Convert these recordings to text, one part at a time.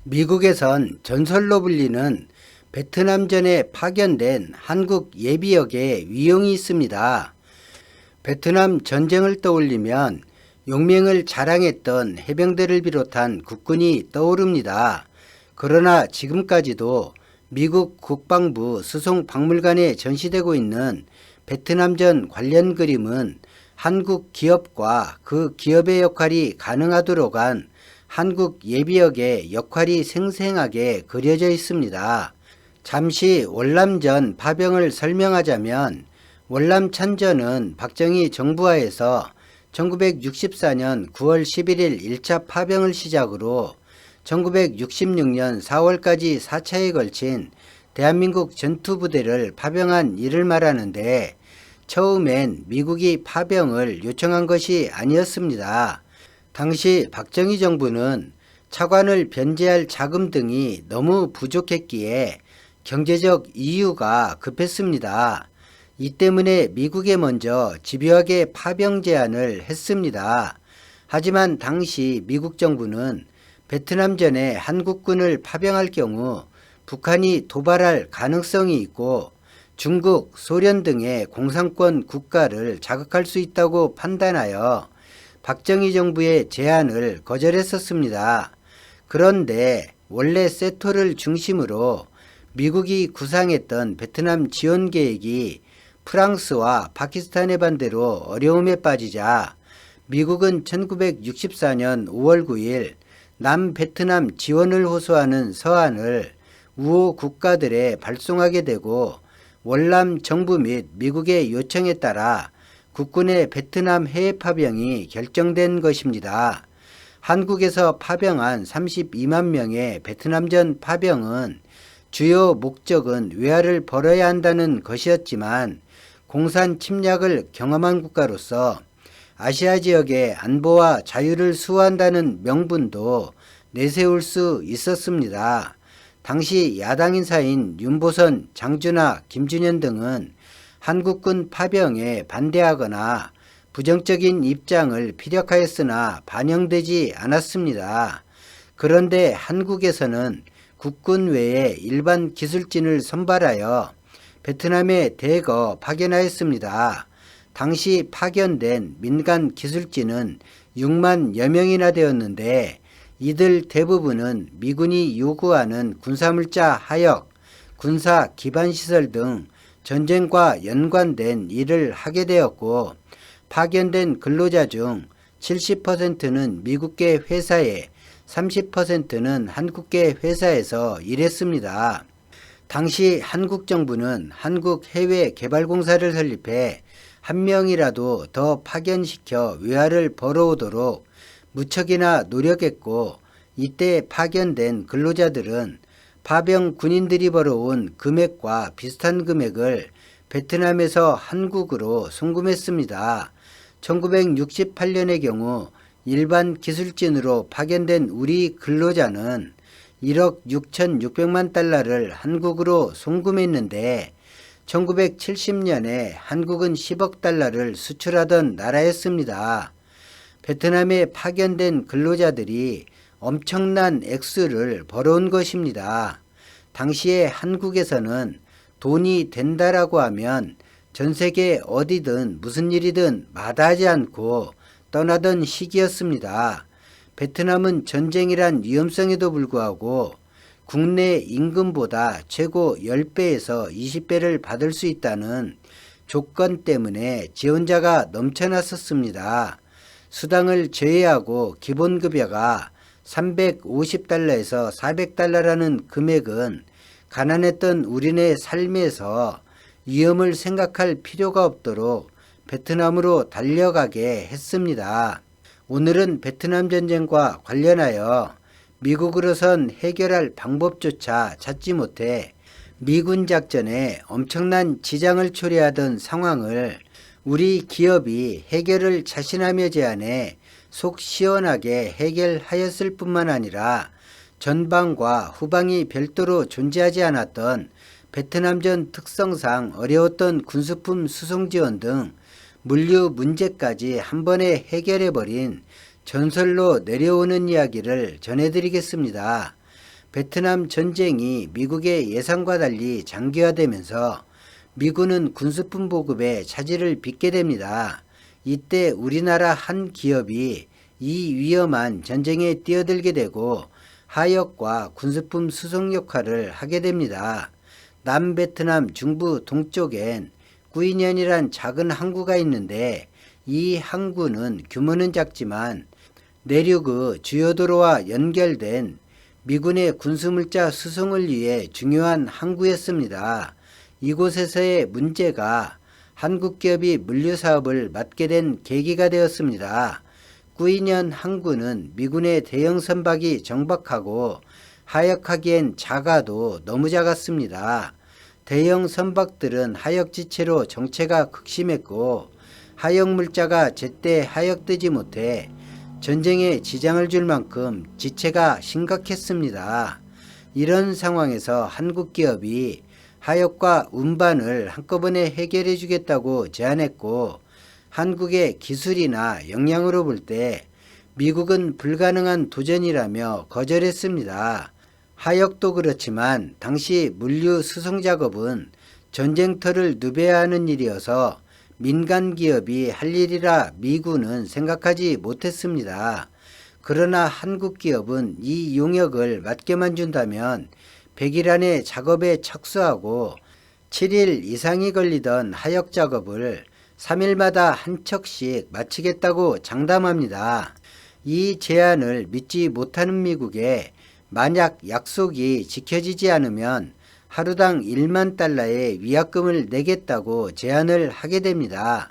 미국에선 전설로 불리는 베트남전에 파견된 한국 예비역에 위용이 있습니다. 베트남 전쟁을 떠올리면 용맹을 자랑했던 해병대를 비롯한 국군이 떠오릅니다. 그러나 지금까지도 미국 국방부 수송박물관에 전시되고 있는 베트남전 관련 그림은 한국 기업과 그 기업의 역할이 가능하도록 한 한국 예비역의 역할이 생생하게 그려져 있습니다. 잠시 월남전 파병을 설명하자면 월남찬전은 박정희 정부하에서 1964년 9월 11일 1차 파병을 시작으로 1966년 4월까지 4차에 걸친 대한민국 전투부대를 파병한 일을 말하는데 처음엔 미국이 파병을 요청한 것이 아니었습니다. 당시 박정희 정부는 차관을 변제할 자금 등이 너무 부족했기에 경제적 이유가 급했습니다. 이 때문에 미국에 먼저 집요하게 파병 제안을 했습니다. 하지만 당시 미국 정부는 베트남전에 한국군을 파병할 경우 북한이 도발할 가능성이 있고 중국, 소련 등의 공산권 국가를 자극할 수 있다고 판단하여 박정희 정부의 제안을 거절했었습니다. 그런데 원래 세토를 중심으로 미국이 구상했던 베트남 지원 계획이 프랑스와 파키스탄의 반대로 어려움에 빠지자 미국은 1964년 5월 9일 남베트남 지원을 호소하는 서한을 우호 국가들에 발송하게 되고 월남 정부 및 미국의 요청에 따라 국군의 베트남 해외 파병이 결정된 것입니다. 한국에서 파병한 32만 명의 베트남전 파병은 주요 목적은 외화를 벌어야 한다는 것이었지만 공산 침략을 경험한 국가로서 아시아 지역의 안보와 자유를 수호한다는 명분도 내세울 수 있었습니다. 당시 야당 인사인 윤보선, 장준하, 김준현 등은 한국군 파병에 반대하거나 부정적인 입장을 피력하였으나 반영되지 않았습니다. 그런데 한국에서는 국군 외에 일반 기술진을 선발하여 베트남에 대거 파견하였습니다. 당시 파견된 민간 기술진은 6만여 명이나 되었는데 이들 대부분은 미군이 요구하는 군사물자 하역, 군사 기반시설 등 전쟁과 연관된 일을 하게 되었고 파견된 근로자 중 70%는 미국계 회사에 30%는 한국계 회사에서 일했습니다. 당시 한국 정부는 한국해외개발공사를 설립해 한 명이라도 더 파견시켜 외화를 벌어오도록 무척이나 노력했고 이때 파견된 근로자들은 파병 군인들이 벌어온 금액과 비슷한 금액을 베트남에서 한국으로 송금했습니다. 1968년의 경우 일반 기술진으로 파견된 우리 근로자는 1억 6,600만 달러를 한국으로 송금했는데 1970년에 한국은 10억 달러를 수출하던 나라였습니다. 베트남에 파견된 근로자들이 엄청난 액수를 벌어온 것입니다. 당시에 한국에서는 돈이 된다라고 하면 전 세계 어디든 무슨 일이든 마다하지 않고 떠나던 시기였습니다. 베트남은 전쟁이란 위험성에도 불구하고 국내 임금보다 최고 10배에서 20배를 받을 수 있다는 조건 때문에 지원자가 넘쳐났었습니다. 수당을 제외하고 기본급여가 350달러에서 400달러라는 금액은 가난했던 우리네 삶에서 위험을 생각할 필요가 없도록 베트남으로 달려가게 했습니다. 오늘은 베트남 전쟁과 관련하여 미국으로선 해결할 방법조차 찾지 못해 미군 작전에 엄청난 지장을 초래하던 상황을 우리 기업이 해결을 자신하며 제안해 속 시원하게 해결하였을 뿐만 아니라 전방과 후방이 별도로 존재하지 않았던 베트남전 특성상 어려웠던 군수품 수송 지원 등 물류 문제까지 한 번에 해결해버린 전설로 내려오는 이야기를 전해드리겠습니다. 베트남 전쟁이 미국의 예상과 달리 장기화되면서 미군은 군수품 보급에 차질을 빚게 됩니다. 이때 우리나라 한 기업이 이 위험한 전쟁에 뛰어들게 되고 하역과 군수품 수송 역할을 하게 됩니다. 남베트남 중부 동쪽엔 구이년이란 작은 항구가 있는데 이 항구는 규모는 작지만 내륙의 주요 도로와 연결된 미군의 군수물자 수송을 위해 중요한 항구였습니다. 이곳에서의 문제가 한국 기업이 물류 사업을 맡게 된 계기가 되었습니다. 구이년 항구는 미군의 대형 선박이 정박하고 하역하기엔 작아도 너무 작았습니다. 대형 선박들은 하역 지체로 정체가 극심했고 하역 물자가 제때 하역되지 못해 전쟁에 지장을 줄 만큼 지체가 심각했습니다. 이런 상황에서 한국 기업이 하역과 운반을 한꺼번에 해결해 주겠다고 제안했고 한국의 기술이나 역량으로 볼 때 미국은 불가능한 도전이라며 거절했습니다. 하역도 그렇지만 당시 물류 수송 작업은 전쟁터를 누벼야 하는 일이어서 민간 기업이 할 일이라 미군은 생각하지 못했습니다. 그러나 한국 기업은 이 용역을 맡게만 준다면 100일 안에 작업에 착수하고 7일 이상이 걸리던 하역 작업을 3일마다 한 척씩 마치겠다고 장담합니다. 이 제안을 믿지 못하는 미국에 만약 약속이 지켜지지 않으면 하루당 1만 달러의 위약금을 내겠다고 제안을 하게 됩니다.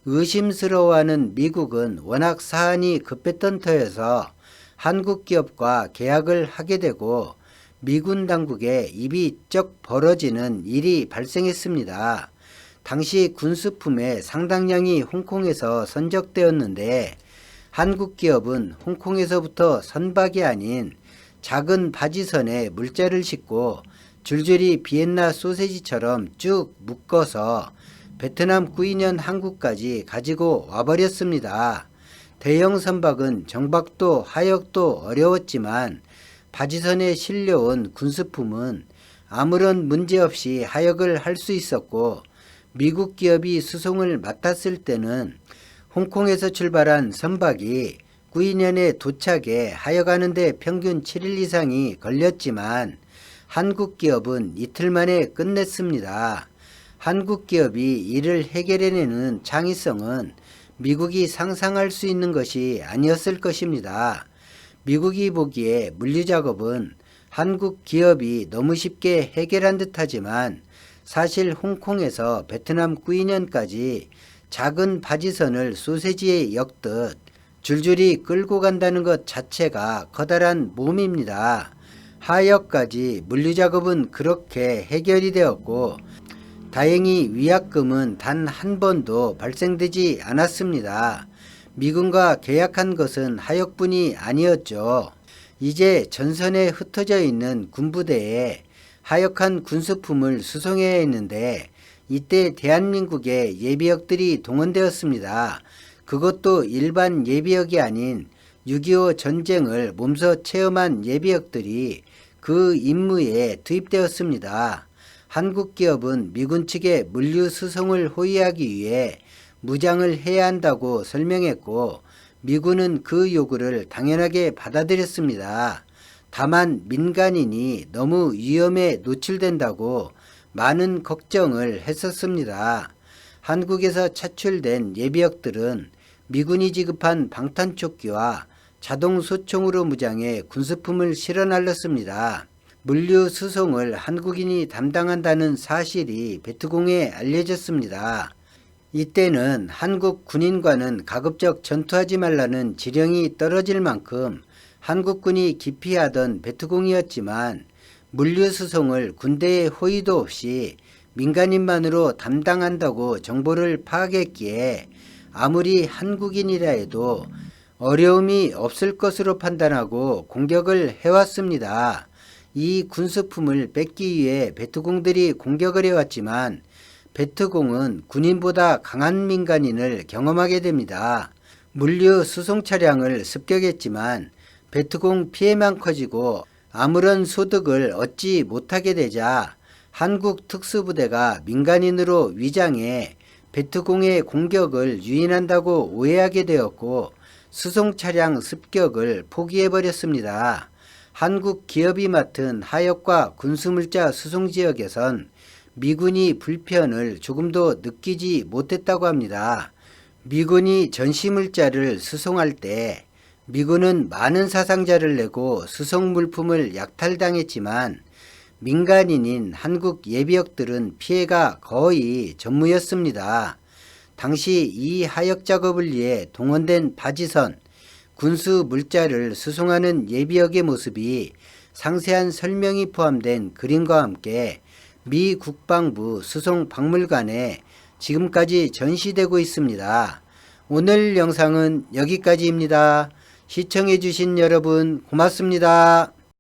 의심스러워하는 미국은 워낙 사안이 급했던 터여서 한국 기업과 계약을 하게 되고 미군 당국에 입이 쩍 벌어지는 일이 발생했습니다. 당시 군수품의 상당량이 홍콩에서 선적되었는데 한국 기업은 홍콩에서부터 선박이 아닌 작은 바지선에 물자를 싣고 줄줄이 비엔나 소세지처럼 쭉 묶어서 베트남 구이년 항구까지 가지고 와버렸습니다. 대형 선박은 정박도 하역도 어려웠지만 바지선에 실려온 군수품은 아무런 문제 없이 하역을 할 수 있었고 미국 기업이 수송을 맡았을 때는 홍콩에서 출발한 선박이 구이년에 도착해 하역하는 데 평균 7일 이상이 걸렸지만 한국 기업은 이틀 만에 끝냈습니다. 한국 기업이 이를 해결해내는 창의성은 미국이 상상할 수 있는 것이 아니었을 것입니다. 미국이 보기에 물류작업은 한국 기업이 너무 쉽게 해결한 듯하지만 사실 홍콩에서 베트남 구이년까지 작은 바지선을 소세지에 엮듯 줄줄이 끌고 간다는 것 자체가 커다란 몸입니다. 하역까지 물류작업은 그렇게 해결이 되었고 다행히 위약금은 단 한 번도 발생되지 않았습니다. 미군과 계약한 것은 하역뿐이 아니었죠. 이제 전선에 흩어져 있는 군부대에 하역한 군수품을 수송해야 했는데 이때 대한민국의 예비역들이 동원되었습니다. 그것도 일반 예비역이 아닌 6.25 전쟁을 몸소 체험한 예비역들이 그 임무에 투입되었습니다. 한국 기업은 미군 측에 물류 수송을 호위하기 위해 무장을 해야 한다고 설명했고 미군은 그 요구를 당연하게 받아들였습니다. 다만 민간인이 너무 위험에 노출된다고 많은 걱정을 했었습니다. 한국에서 차출된 예비역들은 미군이 지급한 방탄조끼와 자동소총으로 무장해 군수품을 실어 날렸습니다. 물류 수송을 한국인이 담당한다는 사실이 베트공에 알려졌습니다. 이때는 한국 군인과는 가급적 전투하지 말라는 지령이 떨어질 만큼 한국군이 기피하던 베트공이었지만 물류 수송을 군대의 호의도 없이 민간인만으로 담당한다고 정보를 파악했기에 아무리 한국인이라 해도 어려움이 없을 것으로 판단하고 공격을 해왔습니다. 이 군수품을 뺏기 위해 베트공들이 공격을 해왔지만 베트공은 군인보다 강한 민간인을 경험하게 됩니다. 물류 수송 차량을 습격했지만 베트공 피해만 커지고 아무런 소득을 얻지 못하게 되자 한국 특수부대가 민간인으로 위장해 베트공의 공격을 유인한다고 오해하게 되었고 수송 차량 습격을 포기해버렸습니다. 한국 기업이 맡은 하역과 군수물자 수송지역에선 미군이 불편을 조금도 느끼지 못했다고 합니다. 미군이 전시물자를 수송할 때 미군은 많은 사상자를 내고 수송 물품을 약탈당했지만 민간인인 한국 예비역들은 피해가 거의 전무였습니다. 당시 이 하역 작업을 위해 동원된 바지선, 군수 물자를 수송하는 예비역의 모습이 상세한 설명이 포함된 그림과 함께 미 국방부 수송박물관에 지금까지 전시되고 있습니다. 오늘 영상은 여기까지입니다. 시청해 주신 여러분 고맙습니다.